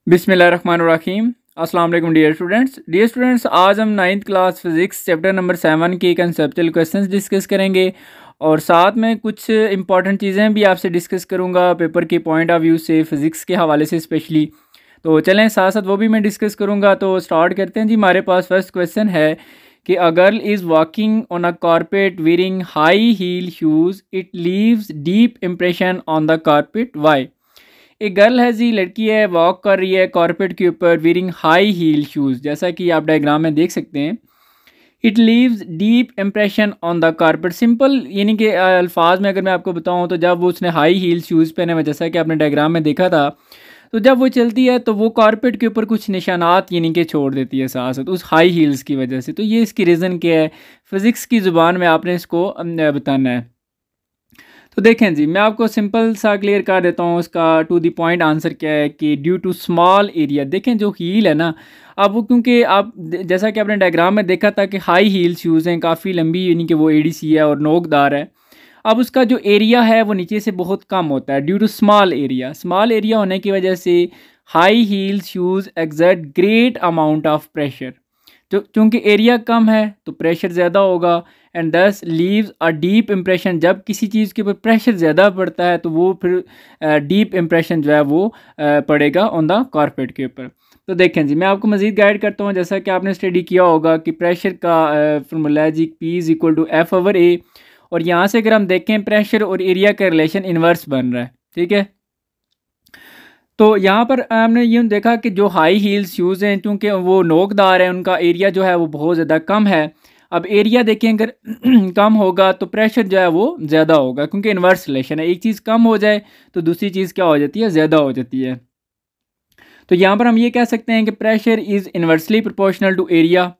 बिस्मिल्लाहिर्रहमानिर्रहीम। अस्सलाम वालेकुम डियर स्टूडेंट्स, आज हम 9th class physics chapter number 7 के कंसेप्चुअल क्वेश्चंस डिस्कस करेंगे और साथ में कुछ इंपॉर्टेंट चीज़ें भी आपसे डिस्कस करूंगा पेपर के पॉइंट ऑफ व्यू से, फ़िज़िक्स के हवाले से स्पेशली। तो चलें साथ साथ वो भी मैं डिस्कस करूँगा। तो स्टार्ट करते हैं जी। हमारे पास फर्स्ट क्वेश्चन है कि a girl is walking on a carpet wearing high heel shoes, it leaves deep impression on the carpet, why. एक गर्ल है जी, लड़की है, वॉक कर रही है कारपेट के ऊपर वेयरिंग हाई हील शूज़, जैसा कि आप डायग्राम में देख सकते हैं। It leaves deep impression on the carpet, simple यानी कि अल्फाज में अगर मैं आपको बताऊं तो जब वो उसने हाई हील शूज़ पहने हुए, जैसा कि आपने डायग्राम में देखा था, तो जब वो चलती है तो वो कारपेट के ऊपर कुछ निशानात यानी कि छोड़ देती है साथ साथ उस हाई हील्स की वजह से। तो ये इसकी रीज़न क्या है, फ़िज़िक्स की ज़ुबान में आपने इसको बताना है। तो देखें जी, मैं आपको सिंपल सा क्लियर कर देता हूँ, उसका टू द पॉइंट आंसर क्या है कि ड्यू टू स्मॉल एरिया। देखें जो हील है ना, अब वो क्योंकि आप जैसा कि आपने डायग्राम में देखा था कि हाई हील शूज़ हैं, काफ़ी लंबी यानी कि वो एडीसी है और नोकदार है। अब उसका जो एरिया है वो नीचे से बहुत कम होता है ड्यू टू स्मॉल एरिया होने की वजह से high heel shoes exert great amount of pressure. तो चूँकि एरिया कम है तो प्रेशर ज़्यादा होगा एंड दस लीव्स अ डीप इम्प्रेशन। जब किसी चीज़ के ऊपर प्रेशर ज़्यादा पड़ता है तो वो फिर डीप इम्प्रेशन जो है वो पड़ेगा ऑन द कारपेट के ऊपर। तो देखें जी, मैं आपको मज़ीद गाइड करता हूँ। जैसा कि आपने स्टडी किया होगा कि प्रेशर का फार्मूला है जी, P is equal to F over A, और यहाँ से अगर हम देखें प्रेशर और एरिया का रिलेशन इन्वर्स बन रहा है, ठीक है। तो यहाँ पर हमने ये देखा कि जो हाई हील्स शूज़ हैं, क्योंकि वो नोकदार हैं, उनका एरिया जो है वो बहुत ज़्यादा कम है। अब एरिया देखें अगर कम होगा तो प्रेशर जो है वो ज़्यादा होगा, क्योंकि इन्वर्स रिलेशन है, एक चीज़ कम हो जाए तो दूसरी चीज़ क्या हो जाती है, ज़्यादा हो जाती है। तो यहाँ पर हम ये कह सकते हैं कि pressure is inversely proportional to area.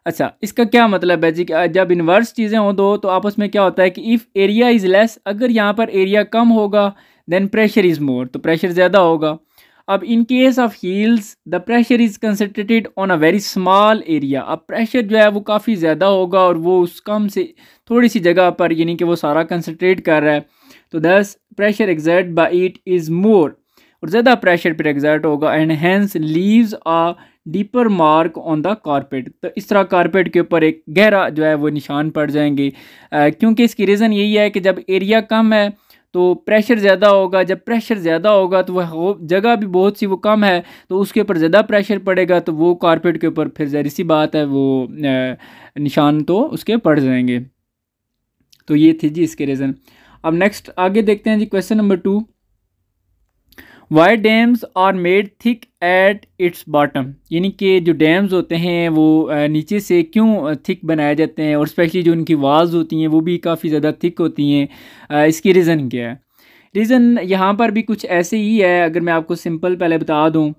अच्छा, इसका क्या मतलब है जी कि जब इन्वर्स चीज़ें हों दो तो आपस में क्या होता है कि इफ़ एरिया इज़ लेस, अगर यहाँ पर एरिया कम होगा देन प्रेशर इज़ मोर, तो प्रेशर ज़्यादा होगा। अब in case of heels the pressure is concentrated on a very small area. अब प्रेशर जो है वो काफ़ी ज़्यादा होगा और वो उस कम से थोड़ी सी जगह पर यानी कि वो सारा कंसनट्रेट कर रहा है, तो thus pressure exert by it is more, और ज़्यादा प्रेशर पर एग्जर्ट होगा and hence leaves a deeper mark on the carpet. तो इस तरह कारपेट के ऊपर एक गहरा जो है वो निशान पड़ जाएंगे, क्योंकि इसकी रीज़न यही है कि जब एरिया कम है तो प्रेशर ज़्यादा होगा, जब प्रेशर ज़्यादा होगा तो वह जगह भी बहुत सी वो कम है तो उसके ऊपर ज़्यादा प्रेशर पड़ेगा, तो वो कारपेट के ऊपर फिर ज़ाहिर सी बात है वो निशान तो उसके पड़ जाएंगे। तो ये थी जी इसके रीज़न। अब नेक्स्ट आगे देखते हैं जी, question number 2। Why dams are made thick at its bottom, यानी कि जो डैम्स होते हैं वो नीचे से क्यों थिक बनाए जाते हैं, और स्पेशली जो उनकी वाल्स होती हैं वो भी काफ़ी ज़्यादा थिक होती हैं। इसकी रीज़न क्या है? रीज़न यहाँ पर भी कुछ ऐसे ही है। अगर मैं आपको सिंपल पहले बता दूँ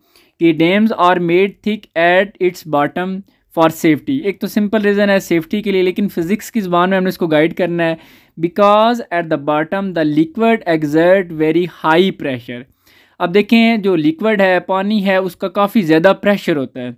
कि dams are made thick at its bottom for safety. एक तो सिंपल रीज़न है सेफ्टी के लिए, लेकिन फ़िज़िक्स की ज़बान में हमने इसको गाइड करना है। Because at the bottom the liquid exert very high pressure. अब देखें जो लिक्विड है, पानी है, उसका काफ़ी ज़्यादा प्रेशर होता है।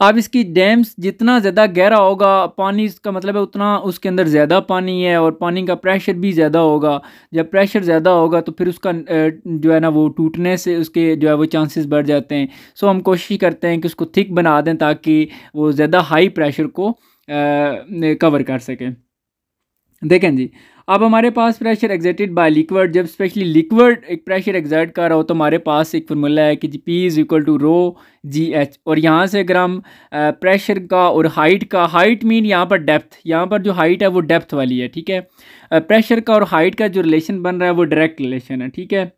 अब इसकी डैम्स जितना ज़्यादा गहरा होगा पानी, इसका मतलब है उतना उसके अंदर ज़्यादा पानी है और पानी का प्रेशर भी ज़्यादा होगा। जब प्रेशर ज़्यादा होगा तो फिर उसका जो है ना वो टूटने से उसके जो है वो चांसेस बढ़ जाते हैं। सो हम कोशिश करते हैं कि उसको थिक बना दें ताकि वो ज़्यादा हाई प्रेशर को कवर कर सकें। देखें जी, अब हमारे पास प्रेशर एग्जर्टेड बाय लिक्विड, जब स्पेशली लिक्विड एक प्रेशर एग्जर्ट कर रहा हो तो हमारे पास एक फार्मूला है कि जी P is equal to rho G H. और यहाँ से अगर हम प्रेशर का और हाइट का, हाइट मीन यहाँ पर डेप्थ, यहाँ पर जो हाइट है वो डेप्थ वाली है, ठीक है। प्रेशर का और हाइट का जो रिलेशन बन रहा है वो डायरेक्ट रिलेशन है, ठीक है।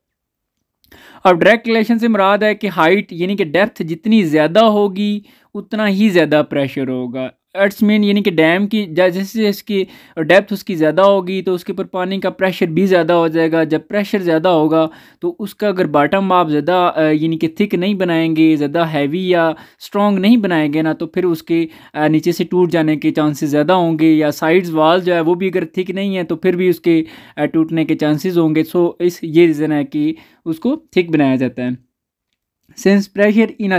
अब डायरेक्ट रिलेशन से मुराद है कि हाइट यानी कि डेप्थ जितनी ज़्यादा होगी उतना ही ज़्यादा प्रेशर होगा। एट्स मीन यानी कि डैम की जैसे इसकी डेप्थ उसकी ज़्यादा होगी तो उसके ऊपर पानी का प्रेशर भी ज़्यादा हो जाएगा। जब प्रेशर ज़्यादा होगा तो उसका अगर बॉटम आप ज़्यादा यानी कि थिक नहीं बनाएंगे, ज़्यादा हैवी या स्ट्रॉन्ग नहीं बनाएंगे ना, तो फिर उसके नीचे से टूट जाने के चांसेस ज़्यादा होंगे। या साइड्स वाल जो है वो भी अगर थिक नहीं है तो फिर भी उसके टूटने के चांसेस होंगे। सो ये रीज़न है कि उसको थिक बनाया जाता है। Since pressure in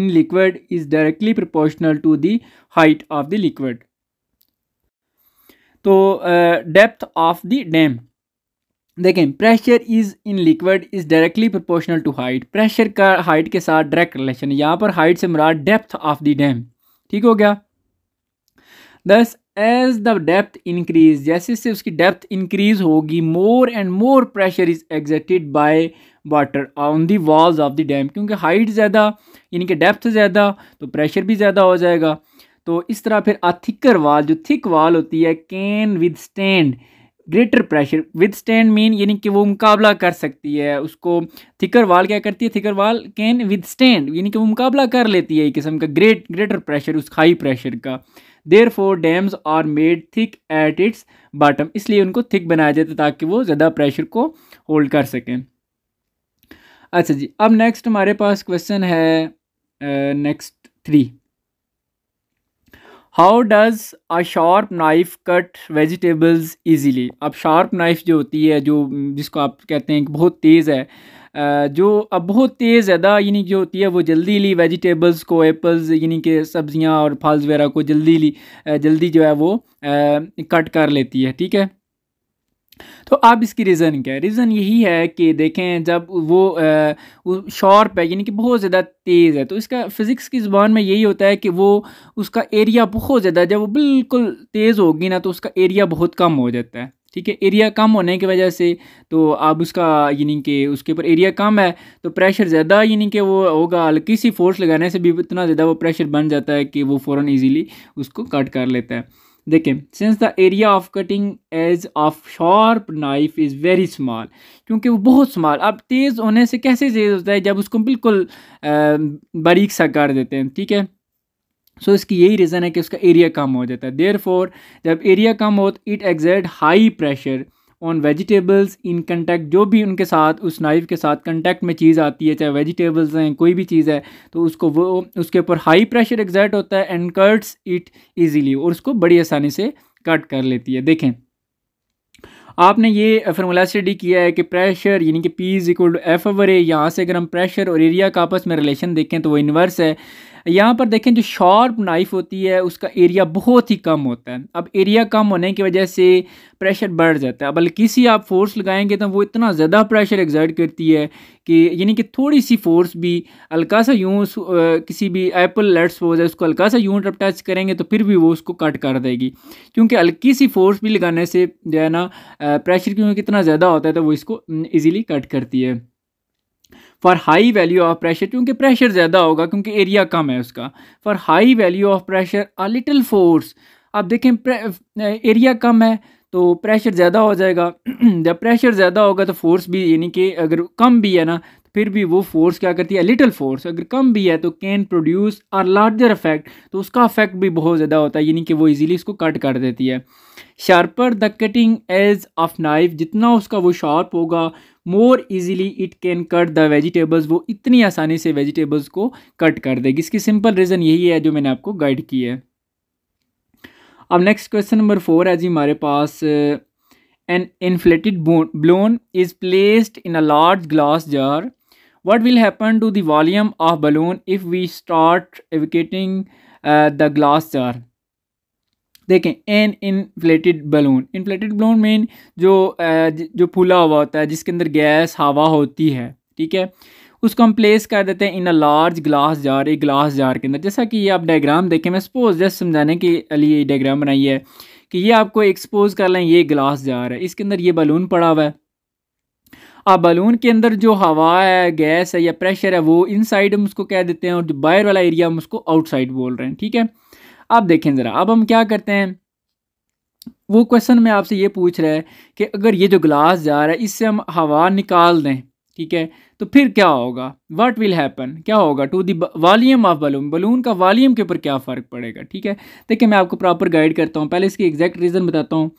liquid is directly proportional to the height of the liquid। तो डेप्थ ऑफ द डैम, देखें, pressure is in liquid is directly proportional to height. Pressure का हाइट के साथ डायरेक्ट रिलेशन। यहाँ पर हाइट से मुराद depth of the dam. ठीक हो गया। दस एज द डेप्थ इंक्रीज, जैसे से उसकी डेप्थ इंक्रीज होगी, more and more pressure is exerted by water on the walls of the dam. क्योंकि हाइट ज़्यादा यानी कि डेप्थ ज़्यादा तो प्रेशर भी ज़्यादा हो जाएगा। तो इस तरह फिर आ थिकर वाल, जो थिक वाल होती है, can with stand greater pressure. With stand mean यानी कि वो मुकाबला कर सकती है उसको। थिकर वाल क्या करती है? थिकर वाल कैन विद स्टैंड यानी कि वो मुकाबला कर लेती है एक किस्म का ग्रेटर प्रेशर, उस हाई प्रेशर का। Therefore dams are made thick at its bottom, इसलिए उनको थिक बनाया जाता है ताकि वो ज़्यादा प्रेशर को होल्ड कर सकें। अच्छा जी, अब नेक्स्ट हमारे पास क्वेश्चन है next 3। How does a sharp knife cut vegetables easily. अब शार्प नाइफ जो होती है, जो जिसको आप कहते हैं कि बहुत तेज़ है, जो अब बहुत तेज़ ज़्यादा यानी जो होती है वो जल्दी वेजिटेबल्स को, एप्पल्स यानी कि सब्जियां और फल्स वगैरह को जल्दी जो है वो कट कर लेती है। ठीक है। तो अब इसकी रीज़न क्या है? रीज़न यही है कि देखें, जब वो शार्प है यानी कि बहुत ज़्यादा तेज़ है, तो इसका फ़िज़िक्स की ज़ुबान में यही होता है कि वो उसका एरिया बहुत ज़्यादा, जब वो बिल्कुल तेज़ होगी ना तो उसका एरिया बहुत कम हो जाता है। ठीक है। एरिया कम होने की वजह से तो अब उसका यानी कि उसके ऊपर एरिया कम है तो प्रेशर ज़्यादा यानी कि वो होगा, हल्की सी फोर्स लगाने से भी इतना ज़्यादा वो प्रेशर बन जाता है कि वो फ़ौरन ईजीली उसको कट कर लेता है। देखें, since the area of cutting edge of sharp knife is very small, क्योंकि वो बहुत स्मॉल, अब तेज़ होने से कैसे तेज़ होता है? जब उसको बिल्कुल बारीक सा कर देते हैं। ठीक है। सो इसकी यही रीज़न है कि उसका एरिया कम हो जाता है। देयरफॉर जब एरिया कम हो तो it exert high pressure on vegetables in contact, जो भी उनके साथ उस नाइफ के साथ कंटेक्ट में चीज़ आती है, चाहे वेजिटेबल्स हैं कोई भी चीज़ है, तो उसको वो उसके ऊपर हाई प्रेशर एक्सर्ट होता है एंड कट्स इट ईजीली, और उसको बड़ी आसानी से कट कर लेती है। देखें, आपने ये फार्मूला स्टडी किया है कि प्रेशर यानी कि P is equal to F over A. यहाँ से अगर हम प्रेशर और एरिया का आपस में रिलेशन देखें तो वो इन्वर्स है। यहाँ पर देखें, जो शार्प नाइफ होती है उसका एरिया बहुत ही कम होता है। अब एरिया कम होने की वजह से प्रेशर बढ़ जाता है। अब बल्कि किसी आप फोर्स लगाएंगे तो वो इतना ज़्यादा प्रेशर एक्सर्ट करती है कि यानी कि थोड़ी सी फोर्स भी, हल्का सा यूँ किसी भी एप्पल लेट्स सपोज है, उसको हल्का सा यूँ टच करेंगे तो फिर भी वो उसको कट कर देगी, क्योंकि हल्की सी फोर्स भी लगाने से जो है ना प्रेशर क्योंकि कितना ज़्यादा होता है तो वो इसको ईजिली कट करती है। For high value of pressure, क्योंकि प्रेशर ज़्यादा होगा क्योंकि एरिया कम है उसका। For high value of pressure a little force, अब देखें एरिया कम है तो प्रेशर ज़्यादा हो जाएगा। जब प्रेशर ज़्यादा होगा तो फोर्स भी यानी कि अगर कम भी है ना फिर भी वो फोर्स क्या करती है? लिटिल फोर्स अगर कम भी है तो can produce a larger effect, तो उसका इफेक्ट भी बहुत ज़्यादा होता है यानी कि वो इजीली इसको कट कर देती है। Sharper the cutting edge of knife, जितना उसका वो शार्प होगा more easily it can cut the vegetables, वो इतनी आसानी से वेजिटेबल्स को कट कर देगी। इसकी सिंपल रीज़न यही है जो मैंने आपको गाइड की है। अब नेक्स्ट क्वेश्चन नंबर 4 है जी हमारे पास। An inflated balloon is placed in a large glass jar. What will happen to the volume of balloon if we start evacuating the glass jar? देखें, एन इन्फ्लेटेड बलून मीन जो फूला हुआ होता है जिसके अंदर गैस हवा होती है। ठीक है। उसको हम प्लेस कर देते हैं इन अ लार्ज ग्लास जार, एक ग्लास जार के अंदर। जैसा कि ये आप डायग्राम देखें, मैं सपोज जस्ट समझाने के लिए डायग्राम बनाई है कि ये आपको एक्सपोज कर लें, ये ग्लास जार है, इसके अंदर ये बलून पड़ा हुआ है। अब बलून के अंदर जो हवा है, गैस है या प्रेशर है, वो इनसाइड हम उसको कह देते हैं, और जो बाहर वाला एरिया हम उसको आउटसाइड बोल रहे हैं। ठीक है। अब देखें ज़रा, अब हम क्या करते हैं, वो क्वेश्चन में आपसे ये पूछ रहा है कि अगर ये जो ग्लास जार है इससे हम हवा निकाल दें, ठीक है, तो फिर क्या होगा? व्हाट विल हैपन, क्या होगा to the volume of balloon का वॉल्यूम के ऊपर क्या फ़र्क पड़ेगा? ठीक है। देखिए, मैं आपको प्रॉपर गाइड करता हूँ। पहले इसकी एग्जैक्ट रीज़न बताता हूँ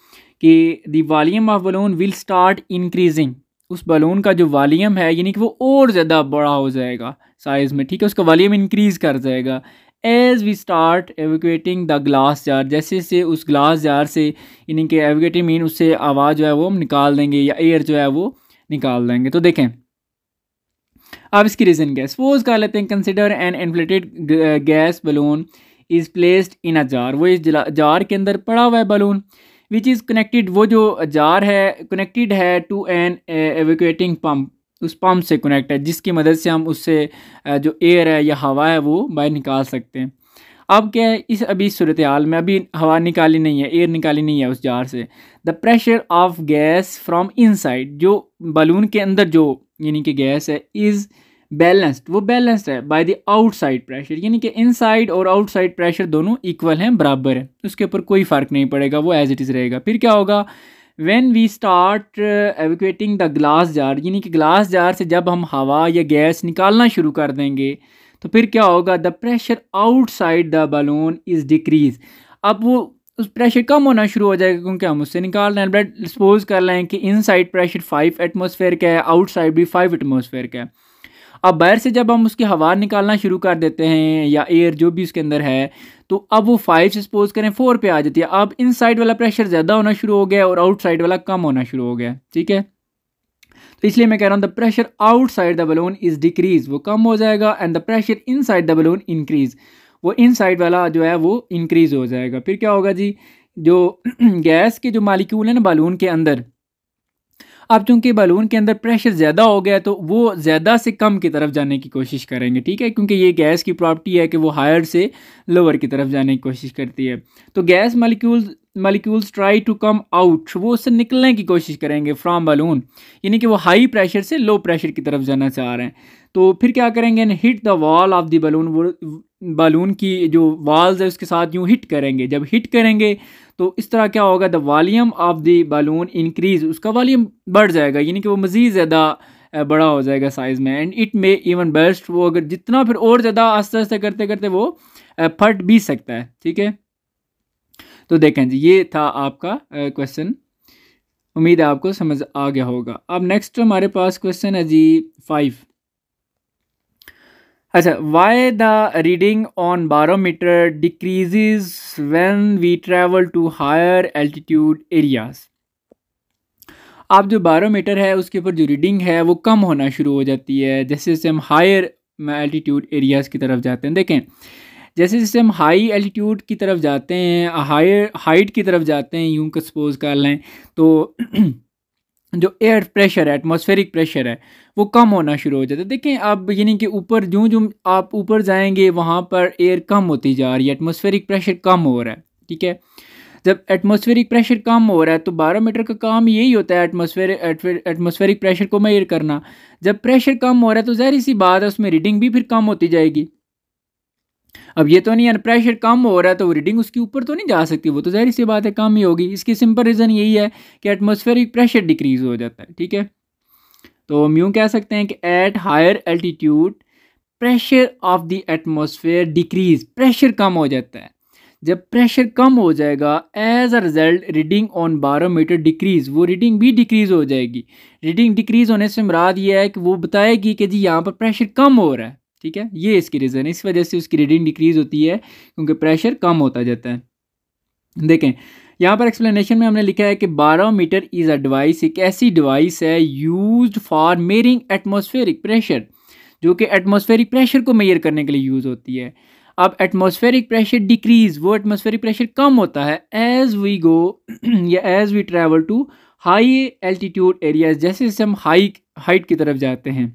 कि the volume of balloon will start increasing. उस बलून का जो वॉल्यूम है यानी कि वो और ज़्यादा बड़ा हो जाएगा साइज़ में। ठीक है। उसका वॉल्यूम इंक्रीज़ कर जाएगा as we start evacuating the glass jar, जैसे से उस ग्लास जार से यानी कि एवैक्यूएटिंग मीन उससे आवाज़ जो है वो हम निकाल देंगे या एयर जो है वो निकाल देंगे। तो देखें, अब इसकी रीज़न क्या है? सपोज कर लेते हैं, consider N inflated gas balloon is placed in a jar, वो इस जार के अंदर पड़ा हुआ है बलून, विच इज़ कनेक्टेड, वो जो जार है कनेक्टेड है टू एन एवेक्यूएटिंग पम्प, उस पंप से कनेक्ट है जिसकी मदद से हम उससे जो एयर है या हवा है वो बाहर निकाल सकते हैं। अब क्या है, अभी सूरत हाल में अभी हवा निकाली नहीं है, एयर निकाली नहीं है उस जार से। The pressure of gas from inside, जो बलून के अंदर जो यानी कि गैस है, इज़ बैलेंस्ड, वो बैलेंस्ड है बाय द आउटसाइड प्रेशर, यानी कि इनसाइड और आउटसाइड प्रेशर दोनों इक्वल हैं, बराबर है, उसके ऊपर कोई फ़र्क नहीं पड़ेगा, वो एज इट इज़ रहेगा। फिर क्या होगा, when we start evacuating the glass jar, यानी कि ग्लास जार से जब हम हवा या गैस निकालना शुरू कर देंगे तो फिर क्या होगा, the pressure outside the balloon is decrease. अब वो उस प्रेशर कम होना शुरू हो जाएगा क्योंकि हम उससे निकाल रहे हैं। बट सपोज कर लें कि इनसाइड प्रेशर 5 एटमॉस्फेयर का है, आउटसाइड भी 5 एटमॉस्फेयर का है। अब बाहर से जब हम उसकी हवा निकालना शुरू कर देते हैं या एयर जो भी उसके अंदर है, तो अब वो 5 से सपोज करें 4 पे आ जाती है। अब इनसाइड वाला प्रेशर ज़्यादा होना शुरू हो गया और आउटसाइड वाला कम होना शुरू हो गया, ठीक है। तो इसलिए मैं कह रहा हूँ the pressure outside the balloon is decrease, वो कम हो जाएगा, and the pressure inside the balloon increase, वो इनसाइड वाला जो है वो इंक्रीज हो जाएगा। फिर क्या होगा जी, जो गैस के जो मालिक्यूल है ना बलून के अंदर, अब चूंकि बलून के अंदर प्रेशर ज़्यादा हो गया तो वो ज़्यादा से कम की तरफ जाने की कोशिश करेंगे, ठीक है, क्योंकि ये गैस की प्रॉपर्टी है कि वो हायर से लोअर की तरफ जाने की कोशिश करती है। तो gas molecules try to come out, वो उससे निकलने की कोशिश करेंगे फ्रॉम बलून, यानी कि वो हाई प्रेशर से लो प्रेशर की तरफ जाना चाह रहे हैं। तो फिर क्या करेंगे, hit the wall of the balloon, वो बलून की जो वॉल्स है उसके साथ यूँ हिट करेंगे। जब हिट करेंगे तो इस तरह क्या होगा, the volume of the balloon increase, उसका वॉल्यूम बढ़ जाएगा, यानी कि वो मज़ीद ज़्यादा बड़ा हो जाएगा साइज़ में। And it may even burst, वो अगर जितना फिर और ज़्यादा आस्ते आस्ते करते करते वो फट भी सकता है, ठीक है। तो देखें जी, ये था आपका क्वेश्चन, उम्मीद है आपको समझ आ गया होगा। अब नेक्स्ट हमारे पास क्वेश्चन है जी 5। अच्छा, why the reading on barometer decreases when we travel to higher altitude areas. आप जो बारोमीटर है उसके ऊपर जो रीडिंग है वो कम होना शुरू हो जाती है जैसे जैसे हम हायर एल्टीट्यूड एरियाज़ की तरफ जाते हैं। देखें, जैसे जैसे हम हाई एल्टीट्यूड की तरफ जाते हैं, हायर हाइट की तरफ जाते हैं, यूँ सपोज कर लें, तो जो एयर प्रेशर है, एटमॉस्फेरिक प्रेशर है, वो कम होना शुरू हो जाता है। देखें अब यानी कि ऊपर जो जो आप ऊपर जाएंगे वहाँ पर एयर कम होती जा रही है, एटमॉस्फेरिक प्रेशर कम हो रहा है, ठीक है। जब एटमॉस्फेरिक प्रेशर कम हो रहा है तो बारोमीटर का काम यही होता है एटमॉस्फेरिक प्रेशर को मेजर करना। जब प्रेशर कम हो रहा है तो ज़ाहिर सी बात है उसमें रीडिंग भी फिर कम होती जाएगी। अब ये तो नहीं है प्रेशर कम हो रहा है तो रीडिंग उसके ऊपर तो नहीं जा सकती, वो तो ज़ाहिर सी बात है कम ही होगी। इसकी सिंपल रीज़न यही है कि एटमॉस्फेरिक प्रेशर डिक्रीज़ हो जाता है, ठीक है। तो हम यूँ कह सकते हैं कि at higher altitude pressure of the atmosphere decrease, pressure कम हो जाता है। जब प्रेशर कम हो जाएगा as a result reading on barometer decrease, वो रीडिंग भी डिक्रीज हो जाएगी। रीडिंग डिक्रीज होने से मुराद ये है कि वो बताएगी कि जी यहाँ पर प्रेशर कम हो रहा है, ठीक है, ये इसकी रीज़न है। इस वजह से उसकी रीडिंग डिक्रीज होती है क्योंकि प्रेशर कम होता जाता है। देखें यहाँ पर एक्सप्लेनेशन में हमने लिखा है कि बारोमीटर इज़ अ डिवाइस, एक ऐसी डिवाइस है यूज्ड फॉर मेयरिंग एटमॉस्फेरिक प्रेशर, जो कि एटमॉस्फेरिक प्रेशर को मेयर करने के लिए यूज़ होती है। अब एटमॉस्फेरिक प्रेशर डिक्रीज, वो एटमॉस्फेरिक प्रेशर कम होता है एज वी गो या as we travel to high altitude areas, जैसे जैसे हम हाइट की तरफ जाते हैं।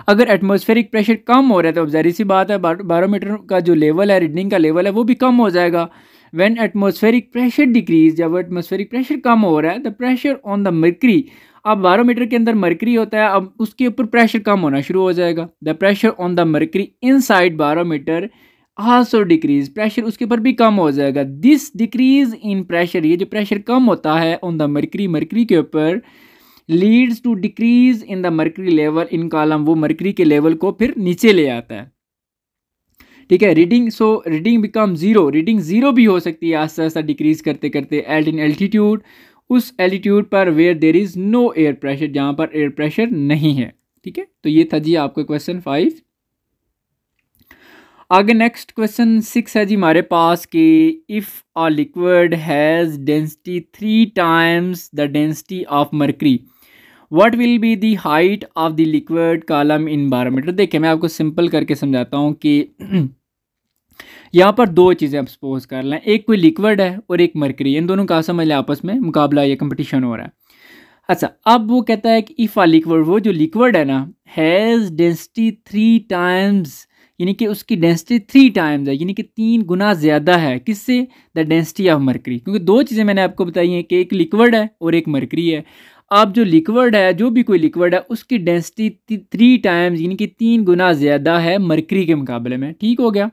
अगर एटमॉस्फेरिक प्रेशर कम हो रहा है तो अब ज़ाहिर सी बात है बारोमीटर का जो लेवल है, रीडिंग का लेवल है, वो भी कम हो जाएगा। व्हेन एटमॉस्फेरिक प्रेशर डिक्रीज, जब एटमॉस्फेरिक प्रेशर कम हो रहा है, the pressure on the mercury, अब बारोमीटर के अंदर मर्करी होता है, अब उसके ऊपर प्रेशर कम होना शुरू हो जाएगा। The pressure on the mercury inside barometer also decrease, pressure उसके ऊपर भी कम हो जाएगा। दिस डिक्रीज इन प्रेशर, ये जो प्रेशर कम होता है ऑन द मर्करी, मर्करी के ऊपर, leads to decrease in the mercury level in column, वो मर्करी के लेवल को फिर नीचे ले आता है, ठीक है। Reading become zero, reading zero भी हो सकती है आस्ते आस्ते डिक्रीज करते करते एट इन एल्टीट्यूड, उस एल्टीट्यूड पर where there is no air pressure, जहाँ पर एयर प्रेशर नहीं है, ठीक है। तो ये था जी आपका क्वेश्चन 5। आगे नेक्स्ट क्वेश्चन 6 है जी हमारे पास कि if a liquid has density 3 times the density of mercury, what will be the height of the liquid column in barometer. देखिए मैं आपको सिंपल करके समझाता हूँ कि यहाँ पर दो चीज़ें आप सपोज कर लें, एक कोई लिक्विड है और एक मरकरी, इन दोनों का समझ लें आपस में मुकाबला या कंपटीशन हो रहा है। अच्छा, अब वो कहता है कि इफ़ आ लिक्विड, वो जो लिक्विड है ना, हैज़ डेंसिटी 3 टाइम्स, यानी कि उसकी डेंसिटी 3 टाइम्स है, यानी कि 3 गुना ज़्यादा है किससे, द डेंसिटी ऑफ मरकरी। क्योंकि दो चीज़ें मैंने आपको बताई हैं कि एक लिक्विड है और एक मरकरी है। अब जो लिक्विड है, जो भी कोई लिक्विड है, उसकी डेंसिटी 3 टाइम्स यानी कि 3 गुना ज़्यादा है मरकरी के मुकाबले में। ठीक हो गया।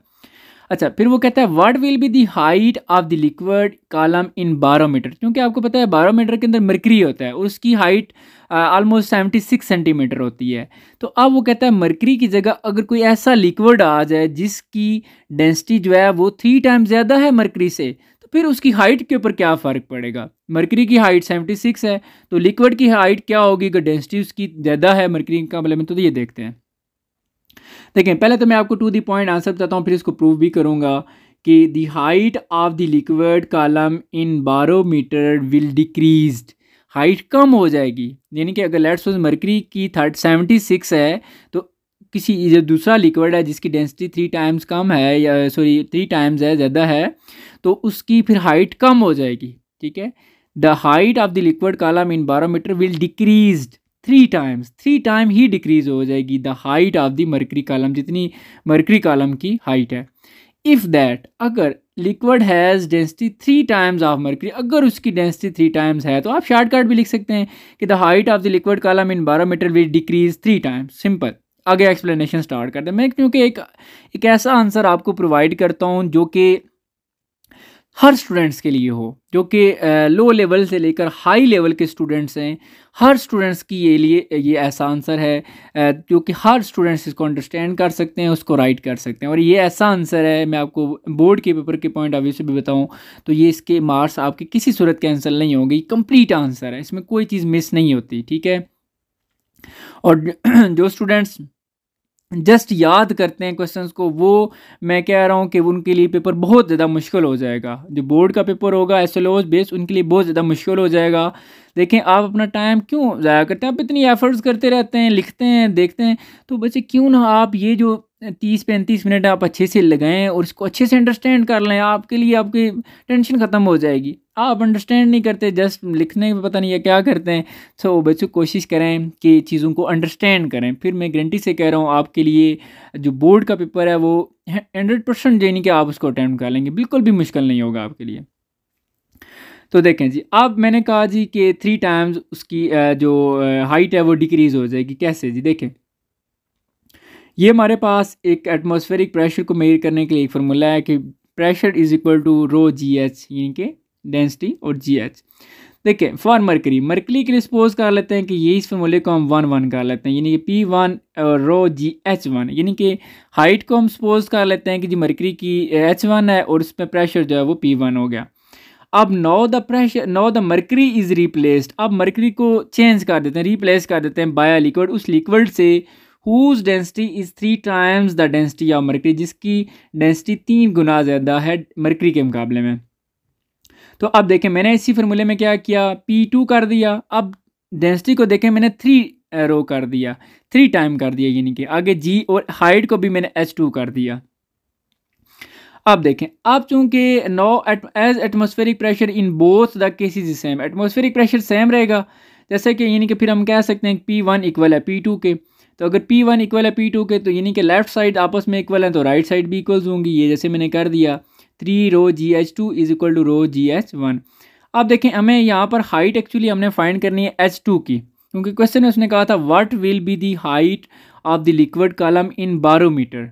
अच्छा, फिर वो कहता है what will be the height of the liquid column in barometer, क्योंकि आपको पता है बारोमीटर के अंदर मरकरी होता है और उसकी हाइट ऑलमोस्ट 76 सेंटीमीटर होती है। तो अब वो कहता है मरकरी की जगह अगर कोई ऐसा लिक्विड आ जाए जिसकी डेंसिटी जो है वो 3 टाइम्स ज़्यादा है मरकरी से, तो फिर उसकी हाइट के ऊपर क्या फ़र्क पड़ेगा। मरकरी की हाइट 76 है, तो लिक्विड की हाइट क्या होगी अगर डेंसिटी उसकी ज़्यादा है मरकरी के मुकाबले में। तो ये देखते हैं। देखें, पहले तो मैं आपको टू द पॉइंट आंसर बताता हूँ, फिर इसको प्रूव भी करूँगा कि the height of the liquid column in barometer will decreased, height कम हो जाएगी। यानी कि अगर लेट्स सपोज मरकरी की 76 है, तो किसी जो दूसरा लिक्विड है जिसकी डेंसिटी 3 टाइम्स कम है, या सॉरी 3 टाइम्स है ज़्यादा है, तो उसकी फिर हाइट कम हो जाएगी। ठीक है, the height of the liquid column in barometer will decreased 3 time he decrease हो जाएगी the height of the mercury column, जितनी मरकरी कॉलम की हाइट है। इफ़ दैट, अगर liquid has density 3 times of mercury, अगर उसकी डेंसिटी 3 टाइम्स है, तो आप शॉर्टकट भी लिख सकते हैं कि the height of the liquid column in barometer will decrease 3 times. Simple. आगे एक्सप्लेनेशन स्टार्ट करते हैं। मैं क्योंकि एक ऐसा आंसर आपको प्रोवाइड करता हूँ जो कि हर स्टूडेंट्स के लिए हो, जो कि लो लेवल से लेकर हाई लेवल के स्टूडेंट्स हैं, हर स्टूडेंट्स की ये ऐसा आंसर है जो कि हर स्टूडेंट्स इसको अंडरस्टैंड कर सकते हैं, उसको राइट कर सकते हैं। और ये ऐसा आंसर है, मैं आपको बोर्ड के पेपर के पॉइंट ऑफ व्यू से भी बताऊं तो ये इसके मार्क्स आपके किसी सूरत कैंसिल नहीं होंगे, कंप्लीट आंसर है, इसमें कोई चीज़ मिस नहीं होती। ठीक है, और जो स्टूडेंट्स जस्ट याद करते हैं क्वेश्चंस को, वो मैं कह रहा हूँ कि उनके लिए पेपर बहुत ज़्यादा मुश्किल हो जाएगा। जो बोर्ड का पेपर होगा एसएलओएस बेस, उनके लिए बहुत ज़्यादा मुश्किल हो जाएगा। देखें, आप अपना टाइम क्यों ज़ाया करते हैं, आप इतनी एफर्ट्स करते रहते हैं, लिखते हैं, देखते हैं, तो बच्चे क्यों ना आप ये जो 30-35 मिनट आप अच्छे से लगाएं और इसको अच्छे से अंडरस्टैंड कर लें, आपके लिए आपकी टेंशन ख़त्म हो जाएगी। आप अंडरस्टैंड नहीं करते, जस्ट लिखने में पता नहीं है क्या करते हैं। सो बच्चों कोशिश करें कि चीज़ों को अंडरस्टैंड करें। फिर मैं गारंटी से कह रहा हूँ आपके लिए जो बोर्ड का पेपर है वो 100% यानी कि आप उसको अटैम्प्ट कर लेंगे, बिल्कुल भी मुश्किल नहीं होगा आपके लिए। तो देखें जी, अब मैंने कहा जी कि 3 टाइम्स उसकी जो हाइट है वो डिक्रीज़ हो जाएगी। कैसे जी, देखें, ये हमारे पास एक एटमॉस्फेरिक प्रेशर को मेजर करने के लिए एक फार्मूला है कि pressure is equal to rho G H, यानी कि डेंसिटी और जी एच। देखिए, फॉर मरकरी के लिए सपोज कर लेते हैं कि ये इस फार्मूले को हम 1 कर लेते हैं, यानी कि P1 और रो जी H1, यानी कि हाइट को हम सपोज कर लेते हैं कि जी मरकरी की H1 है और उसमें प्रेशर जो है वो P1 हो गया। अब now the mercury is replaced, अब मरकरी को चेंज कर देते हैं, रिप्लेस कर देते हैं बाय लिक्विड, उस लिक्विड से whose density is 3 times the density of mercury, जिसकी डेंसिटी 3 गुना ज़्यादा है मरकरी के मुकाबले में। तो अब देखें, मैंने इसी फार्मूले में क्या किया, P2 कर दिया। अब डेंसिटी को देखें, मैंने 3 रो कर दिया, 3 टाइम कर दिया, यानी कि आगे G और हाइट को भी मैंने H2 कर दिया। अब देखें, अब चूंकि no as atmospheric pressure in both the cases same, atmospheric pressure same रहेगा, जैसे कि यानी कि फिर हम कह सकते हैं P1 इक्वल है P2 के। तो अगर P1 इक्वल है P2 के, तो यानी कि लेफ्ट साइड आपस में इक्वल है, तो राइट साइड भी इक्वल्स होंगी। ये जैसे मैंने कर दिया 3 rho GH2 is equal to rho GH1। अब देखें, हमें यहाँ पर हाइट एक्चुअली हमने फाइंड करनी है H2 की, क्योंकि क्वेश्चन में उसने कहा था what will be the height of the liquid column in barometer.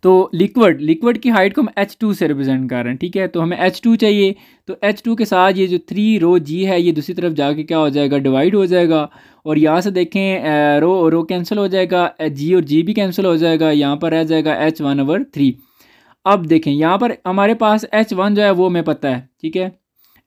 तो लिक्विड की हाइट को हम H2 से रिप्रेजेंट कर रहे हैं। ठीक है, तो हमें H2 चाहिए, तो H2 के साथ ये जो 3 रो G है ये दूसरी तरफ जाके क्या हो जाएगा, डिवाइड हो जाएगा। और यहाँ से देखें रो कैंसिल हो जाएगा, G और G भी कैंसिल हो जाएगा, यहाँ पर रह जाएगा H1/3। अब देखें, यहाँ पर हमारे पास H1 जो है वो हमें पता है। ठीक है,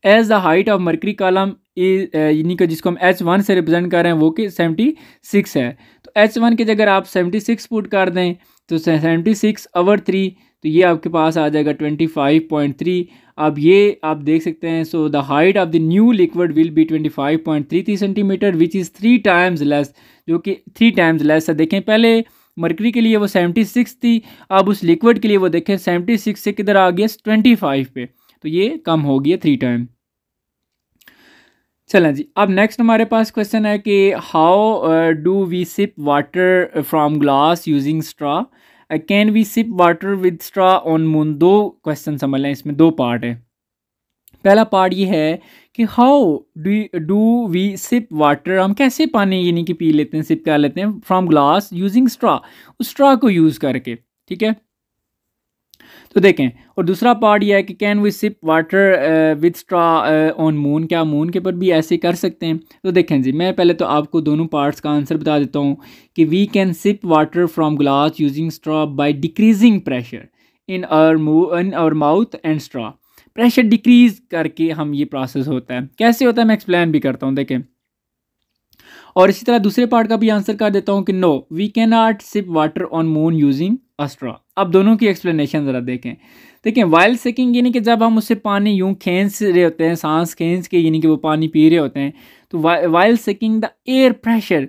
as the height of mercury column यानी कि जिसको हम H1 से रिप्रेजेंट कर रहे हैं वो कि 76 है। तो H1 की जगह आप 76 पुट कर दें, तो 76/3, तो ये आपके पास आ जाएगा 25.3। अब ये आप देख सकते हैं, so the height of the new liquid will be 25.33 centimetre which is 3 times less, जो कि 3 टाइम्स लेस है। देखें, पहले मरकरी के लिए वो 76 थी, अब उस लिक्विड के लिए वो देखें 76 से किधर आ गया 25 पे, तो ये कम हो गया 3 टाइम। चलें जी, अब नेक्स्ट हमारे पास क्वेश्चन है कि how do we sip water from glass using straw, can we sip water with straw on moon. दो क्वेश्चन समझ लें, इसमें दो पार्ट है। पहला पार्ट ये है कि how do we sip water, हम कैसे पानी यानी कि पी लेते हैं, सिप कर लेते हैं फ्रॉम ग्लास यूजिंग स्ट्रॉ, उस स्ट्रॉ को यूज़ करके, ठीक है। तो देखें, और दूसरा पार्ट ये है कि can we sip water with straw on moon, क्या मून के ऊपर भी ऐसे कर सकते हैं। तो देखें जी, मैं पहले तो आपको दोनों पार्ट्स का आंसर बता देता हूँ कि we can sip water from glass using straw by decreasing pressure in our mouth and straw. Pressure decrease करके हम ये प्रोसेस होता है, कैसे होता है मैं एक्सप्लेन भी करता हूँ, देखें। और इसी तरह दूसरे पार्ट का भी आंसर कर देता हूँ कि no we can not sip water on moon using a straw. अब दोनों की एक्सप्लेनेशन ज़रा देखें। देखें, वाइल सेकिंग यानी कि जब हम उससे पानी यूं खींच रहे होते हैं, सांस खींच के यानी कि वो पानी पी रहे होते हैं, तो while sucking the air pressure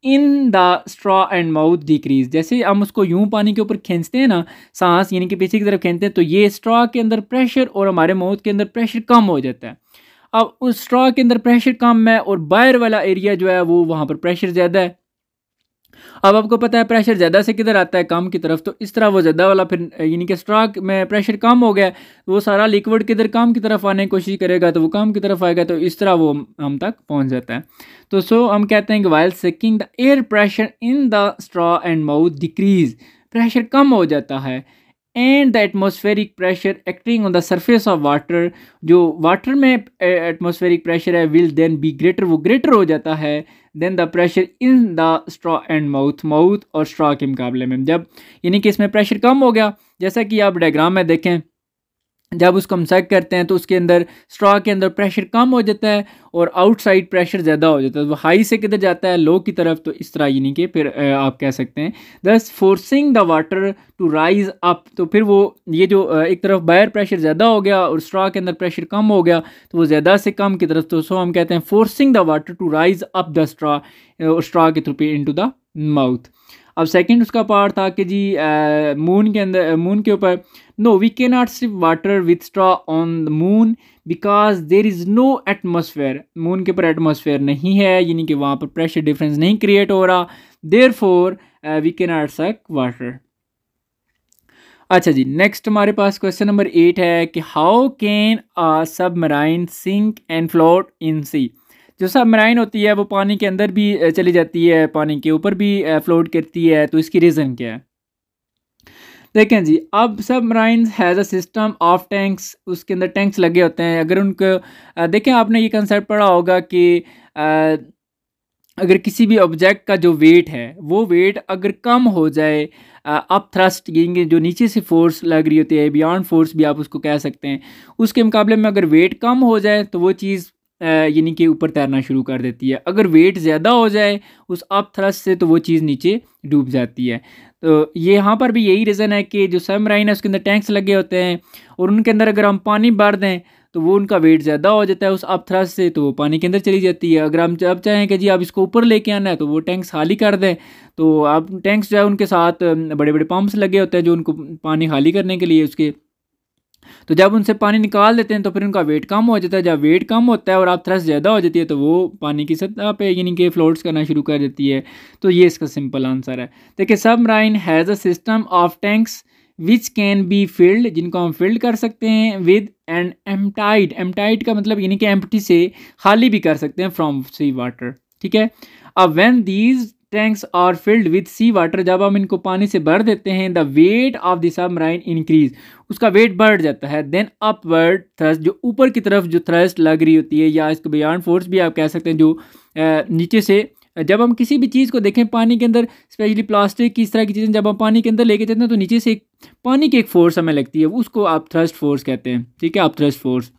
in the straw and mouth decrease. जैसे हम उसको यूं पानी के ऊपर खींचते हैं ना, सांस यानी कि पीछे की तरफ खींचते हैं, तो ये स्ट्रॉ के अंदर प्रेशर और हमारे माउथ के अंदर प्रेशर कम हो जाता है। अब उस स्ट्रॉ के अंदर प्रेशर कम है और बाहर वाला एरिया जो है वो वहाँ पर प्रेशर ज़्यादा है। अब आपको पता है प्रेशर ज़्यादा से किधर आता है, कम की तरफ, तो इस तरह वो ज़्यादा वाला फिर यानी कि स्ट्रॉ में प्रेशर कम हो गया, तो वो सारा लिक्विड किधर कम की तरफ आने की कोशिश करेगा, तो वो कम की तरफ आएगा, तो इस तरह वो हम तक पहुँच जाता है। तो सो हम कहते हैं कि while sucking the air pressure in the straw and mouth decrease, pressure कम हो जाता है। And the atmospheric pressure acting on the surface of water, जो वाटर में एटमॉस्फेरिक प्रेशर है विल देन बी ग्रेटर, वो ग्रेटर हो जाता है than the pressure in the straw and mouth और स्ट्रॉ के मुकाबले में। जब यानी कि इसमें प्रेशर कम हो गया, जैसा कि आप डायग्राम में देखें, जब उसको हम सेक करते हैं तो उसके अंदर स्ट्रॉ के अंदर प्रेशर कम हो जाता है और आउटसाइड प्रेशर ज़्यादा हो जाता है, वो हाई से किधर जाता है, लो की तरफ। तो इस तरह यानी कि फिर आप कह सकते हैं thus forcing the water to rise up, तो फिर वो ये जो एक तरफ बाहर प्रेशर ज़्यादा हो गया और स्ट्रॉ के अंदर प्रेशर कम हो गया, तो वो ज़्यादा से कम की तरफ, तो सो हम कहते हैं forcing the water to rise up the straw, straw के थ्रू इनटू द माउथ। अब सेकंड उसका पार्ट था कि जी मून के अंदर, मून के ऊपर, no we can not sip water with straw on the moon because there is no atmosphere, moon के ऊपर एटमॉस्फेयर नहीं है, यानी कि वहाँ पर प्रेशर डिफरेंस नहीं क्रिएट हो रहा, therefore we can not suck water. अच्छा जी, नेक्स्ट हमारे पास क्वेश्चन नंबर 8 है कि how can a submarine sink and float in sea. जो सबमराइन होती है वो पानी के अंदर भी चली जाती है, पानी के ऊपर भी फ्लोट करती है, तो इसकी रीज़न क्या है। देखें जी, अब submarine has a system of tanks, उसके अंदर टैंक्स लगे होते हैं। अगर उनको देखें, आपने ये कंसेप्ट पढ़ा होगा कि अगर किसी भी ऑब्जेक्ट का जो वेट है, वो वेट अगर कम हो जाए, अप थ्रस्ट यानी जो नीचे से फोर्स लग रही होती है, बियॉन्ड फोर्स भी आप उसको कह सकते हैं, उसके मुकाबले में अगर वेट कम हो जाए तो वो चीज़ यानी कि ऊपर तैरना शुरू कर देती है। अगर वेट ज़्यादा हो जाए उस अप थ्रस्ट से, तो वो चीज़ नीचे डूब जाती है। तो ये यहाँ पर भी यही रीज़न है कि जो सबमराइन है उसके अंदर टैंक्स लगे होते हैं और उनके अंदर अगर हम पानी भर दें तो वो उनका वेट ज़्यादा हो जाता है उस अप थ्रस्ट से, तो वो पानी के अंदर चली जाती है। अगर हम जब चाहें कि जी आप इसको ऊपर लेके आना है, तो वो टैंक्स खाली कर दें, तो आप टैंक्स जो है उनके साथ बड़े बड़े पंप्स लगे होते हैं जो उनको पानी खाली करने के लिए उसके, तो जब उनसे पानी निकाल देते हैं तो फिर उनका वेट कम हो जाता है। जब वेट कम होता है और आप थ्रस्ट ज़्यादा हो जाती है, तो वो पानी की सतह पे यानी कि फ्लोट्स करना शुरू कर देती है। तो ये इसका सिंपल आंसर है। देखिए, submarine has a system of tanks which can be filled, जिनको हम फिल्ड कर सकते हैं विद एंड एम्प्टाइड, एम्प्टाइड का मतलब यानी कि एम्प्टी से खाली भी कर सकते हैं फ्रॉम सी वाटर, ठीक है। अब when these tanks are filled with sea water, जब हम इनको पानी से भर देते हैं, the weight of the submarine increase, उसका वेट बढ़ जाता है। देन अपवर्ड थ्रस्ट, जो ऊपर की तरफ जो थ्रस्ट लग रही होती है, या इसको बियॉन्ड फोर्स भी आप कह सकते हैं, जो नीचे से, जब हम किसी भी चीज़ को देखें पानी के अंदर, स्पेशली प्लास्टिक की इस तरह की चीज़ें जब हम पानी के अंदर लेके जाते हैं, तो नीचे से एक पानी की एक फोर्स हमें लगती है, उसको आप थ्रस्ट फोर्स कहते हैं, ठीक है, आप थ्रस्ट फोर्स।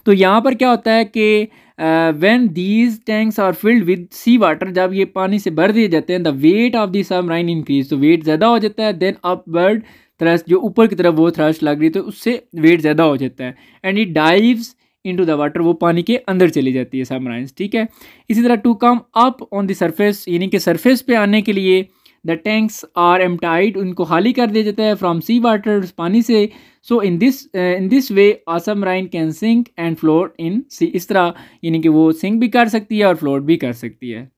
तो यहाँ पर क्या होता है कि when these tanks are filled with sea water, जब ये पानी से भर दिए जाते हैं, the weight of the submarine increase, तो वेट ज़्यादा हो जाता है। देन अपवर्ड थ्रस्ट, जो ऊपर की तरफ वो थ्रस्ट लग रही है, तो उससे वेट ज़्यादा हो जाता है। And it dives into the water, वो पानी के अंदर चली जाती है सबमराइंस, ठीक है। इसी तरह to come up on the surface, यानी कि सरफेस पे आने के लिए, द टैंक्स आर एम्प्टाइड, उनको खाली कर दिया जाता है फ्रॉम सी वाटर, पानी से। So in this way a submarine can sink and float in sea, इस तरह यानी कि वो सिंक भी कर सकती है और फ्लोट भी कर सकती है।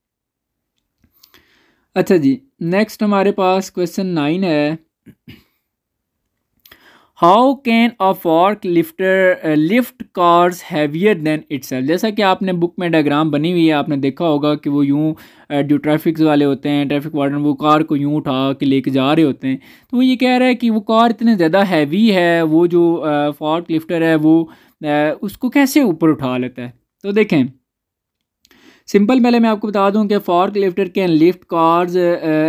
अच्छा जी, नेक्स्ट हमारे पास क्वेश्चन 9 है, how can a fork lifter lift cars heavier than itself. जैसा कि आपने बुक में डायग्राम बनी हुई है, आपने देखा होगा कि वो यूं जो ट्रैफिक वाले होते हैं, ट्रैफिक वार्डन, वो कार को यूं उठा के लेके जा रहे होते हैं। तो वो ये कह रहा है कि वो कार इतने ज़्यादा हैवी है, वो जो फॉर्क लिफ्टर है वो उसको कैसे ऊपर उठा लेता है। तो देखें सिंपल, पहले मैं आपको बता दूं कि fork lifter can lift cars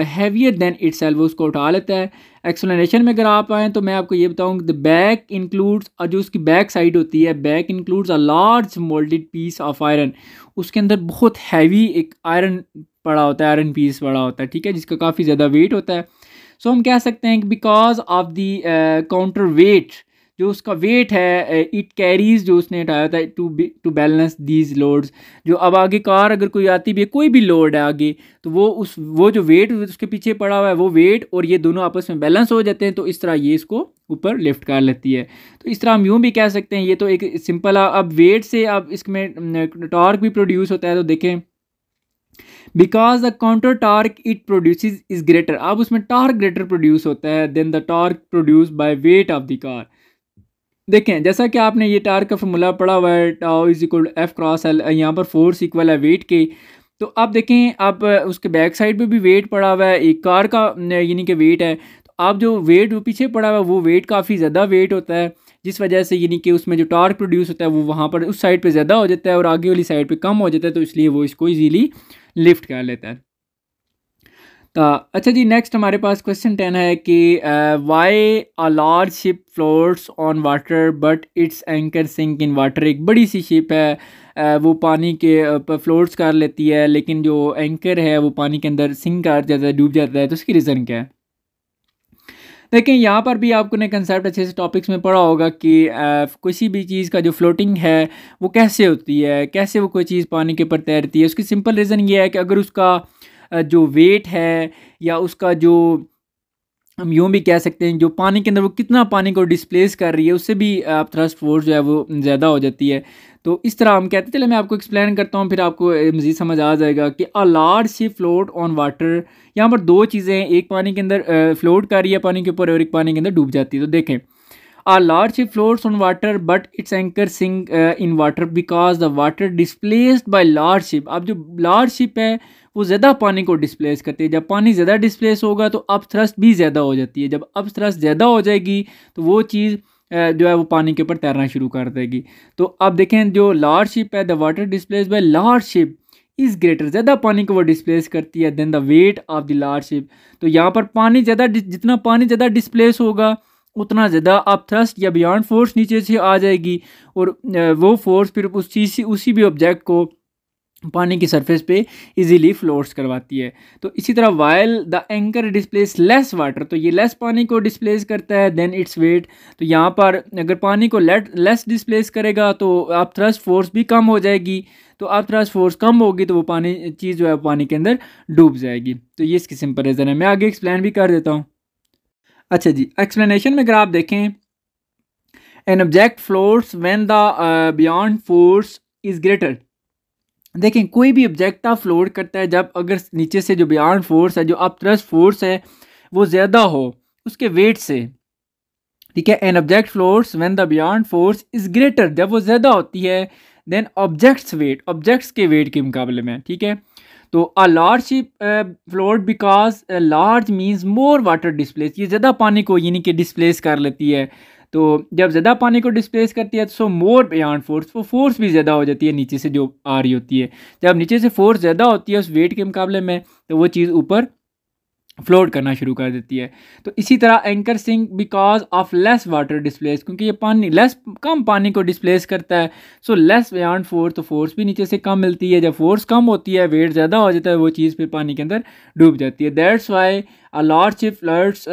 heavier than itself, वो उसको उठा लेता है। एक्सप्लेनेशन में अगर आप आएँ तो मैं आपको ये बताऊं, द बैक इंक्लूड्स, जो उसकी बैक साइड होती है, back includes a large moulded piece of iron, उसके अंदर बहुत हैवी एक आयरन पड़ा होता है, आयरन पीस पड़ा होता है, ठीक है, जिसका काफ़ी ज़्यादा वेट होता है। सो हम कह सकते हैं कि because of the counter wait, जो उसका वेट है, इट कैरीज, जो उसने उठाया था टू बैलेंस दीज लोड्स। जो अब आगे कार अगर कोई आती भी है, कोई भी लोड है आगे, तो वो जो वेट उसके पीछे पड़ा हुआ है, वो वेट और ये दोनों आपस में बैलेंस हो जाते हैं, तो इस तरह ये इसको ऊपर लिफ्ट कर लेती है। तो इस तरह हम यूँ भी कह सकते हैं, ये तो एक सिंपल, अब वेट से अब इसमें टॉर्क भी प्रोड्यूस होता है। तो देखें, because the counter torque it produces is greater, अब उसमें टार्क ग्रेटर प्रोड्यूस होता है than the torque produce by weight of the car. देखें जैसा कि आपने ये टार्क का फॉर्मूला पढ़ा हुआ है, tau is equal to F cross L, यहाँ पर फोर्स इक्वल है वेट के। तो अब देखें, अब उसके बैक साइड पे भी वेट पड़ा हुआ है, एक कार का यानी कि वेट है। तो अब जो वेट वो पीछे पड़ा हुआ है, वो वेट काफ़ी ज़्यादा वेट होता है, जिस वजह से यानी कि उसमें जो टार्क प्रोड्यूस होता है वो वहाँ पर उस साइड पे ज़्यादा हो जाता है और आगे वाली साइड पे कम हो जाता है, तो इसलिए वो इसको इजीली लिफ्ट कर लेता है। तो अच्छा जी, नेक्स्ट हमारे पास क्वेश्चन 10 है कि why a large ship floats on water but its anchor sink in water. एक बड़ी सी शिप है, वो पानी के फ्लोट्स कर लेती है, लेकिन जो एंकर है वो पानी के अंदर सिंक कर जाता है, डूब जाता है। तो उसकी रीज़न क्या है? देखिए यहाँ पर भी आपको ने कंसेप्ट अच्छे से टॉपिक्स में पढ़ा होगा कि किसी भी चीज़ का जो फ्लोटिंग है वो कैसे होती है, कैसे वो कोई चीज़ पानी के ऊपर तैरती है। उसकी सिंपल रीज़न ये है कि अगर उसका जो वेट है या उसका जो, हम यूँ भी कह सकते हैं, जो पानी के अंदर वो कितना पानी को डिस्प्लेस कर रही है, उससे भी आप थ्रस्ट फोर्स जो है वो ज़्यादा हो जाती है। तो इस तरह हम कहते हैं, चले मैं आपको एक्सप्लेन करता हूँ, फिर आपको मज़ीद समझ आ जाएगा कि अ large ship float on water. यहाँ पर दो चीज़ें हैं, एक पानी के अंदर फ्लोट कर रही है पानी के ऊपर, और एक पानी के अंदर डूब जाती है। तो देखें, a large ship floats on water but its anchor sink in water because the water displaced by large ship। अब जो लार्ज शिप है वो ज़्यादा पानी को डिस्प्लेस करती है। जब पानी ज़्यादा डिस्प्लेस होगा तो अप थ्रस्ट भी ज़्यादा हो जाती है। जब अप थ्रस्ट ज़्यादा हो जाएगी तो वो चीज़ जो है वो पानी के ऊपर तैरना शुरू कर देगी। तो अब देखें, जो लार्ज शिप है, the water displace by large ship is greater, ज़्यादा पानी को वो डिस्प्लेस करती है than the weight of the large ship. तो यहाँ पर पानी ज़्यादा, जितना पानी ज़्यादा डिस्प्लेस होगा उतना ज़्यादा आप थ्रस्ट या बियॉन्ड फोर्स नीचे से आ जाएगी, और वो फोर्स फिर उस चीज़ से उसी भी ऑब्जेक्ट को पानी की सरफेस पे इजीली फ्लोट्स करवाती है। तो इसी तरह while the anchor displace less water, तो ये लेस पानी को डिस्प्लेस करता है देन इट्स वेट। तो यहाँ पर अगर पानी को लेस डिस्प्लेस करेगा तो आप थ्रस्ट फोर्स भी कम हो जाएगी। तो आप थ्रस्ट फोर्स कम होगी तो वो पानी चीज़ जो है पानी के अंदर डूब जाएगी। तो ये इसकी सिंपल रीज़न है। मैं आगे एक्सप्लेन भी कर देता हूँ। अच्छा जी, एक्सप्लेनेशन में अगर आप देखें, an object floats when the beyond force is greater. देखें, कोई भी ऑब्जेक्ट आप फ्लोट करता है जब अगर नीचे से जो बियॉन्ड फोर्स है, जो आप थ्रस्ट फोर्स है, वो ज़्यादा हो उसके वेट से। ठीक है, an object floats when the beyond force is greater, जब वो ज़्यादा होती है देन ऑब्जेक्ट्स वेट, ऑब्जेक्ट्स के वेट के मुकाबले में। ठीक है, तो अ large ship float because large means more water displace, ये ज़्यादा पानी को यानी कि डिस्प्लेस कर लेती है। तो जब ज़्यादा पानी को डिस्प्लेस करती है तो सो मोर बियॉन्ड फोर्स, वो फोर्स भी ज़्यादा हो जाती है नीचे से जो आ रही होती है। जब नीचे से फोर्स ज़्यादा होती है उस वेट के मुकाबले में, तो वो चीज़ ऊपर फ्लोट करना शुरू कर देती है। तो इसी तरह anchor sink because of less water displace, क्योंकि ये पानी कम पानी को डिस्प्लेस करता है, सो लेस बियॉन्ड फोर्स, तो फोर्स भी नीचे से कम मिलती है। जब फोर्स कम होती है, वेट ज़्यादा हो जाता है, वो चीज़ फिर पानी के अंदर डूब जाती है। That's why a large ship floods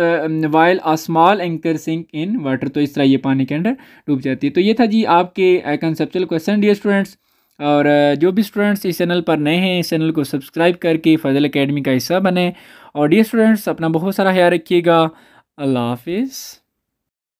while a small anchor sink in water. तो इस तरह ये पानी के अंदर डूब जाती है। तो ये था जी आपके कंसेप्चुअल क्वेश्चन डियर स्टूडेंट्स। और जो भी स्टूडेंट्स इस चैनल पर नए हैं, इस चैनल को सब्सक्राइब करके फजल एकेडमी का हिस्सा बने। और डियर स्टूडेंट्स, अपना बहुत सारा ख्याल रखिएगा। अल्लाह हाफिज़।